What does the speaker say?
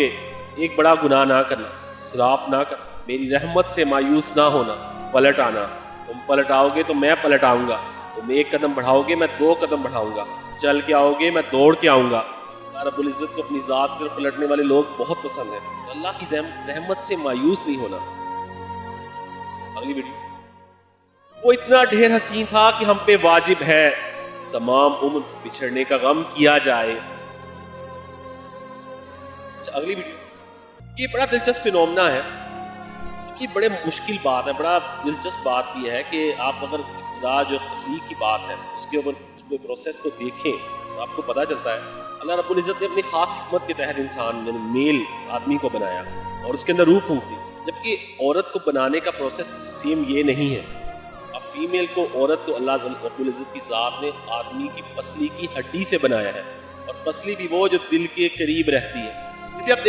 کہ ایک بڑا گناہ نہ کرنا، اسراف نہ کرنا، میری رحمت سے مایوس نہ ہونا، پلٹ آنا، تم پلٹ آؤ گے تو میں پلٹ آؤں گا، تم ایک قدم بڑھاؤ گے میں 2 قدم بڑھاؤں گا، چل کے آؤ گے میں دوڑ کے آؤں گا۔ اللہ رب العزت کو اپنی ذات سے پلٹنے والے لوگ بہت پسند ہیں، تو اللہ کی رحمت سے مایوس نہیں ہونا۔ اگلی ویڈیو، وہ اتنا ڈھیر حسین تھا کہ ہم پہ واجب ہے تمام عمر بچھڑنے کا غم کیا جائے۔ اچھا اگلی ویڈیو، یہ بڑا دلچسپ فینومنا ہے، یہ بڑے مشکل بات ہے، بڑا دلچسپ بات بھی ہے کہ آپ اگر ابتدا جو تخلیق کی بات ہے اس کے اوپر اس پروسیس کو دیکھیں تو آپ کو پتہ چلتا ہے اللہ رب العزت نے اپنی خاص حکمت کے تحت انسان یعنی میل آدمی کو بنایا اور اس کے اندر روح پھونک دی، جبکہ عورت کو بنانے کا پروسیس سیم یہ نہیں ہے۔ اب فیمیل کو، عورت کو اللہ رب العزت کی ذات نے آدمی کی پسلی کی ہڈی سے بنایا ہے، اور پسلی بھی وہ جو دل کے قریب رہتی ہے۔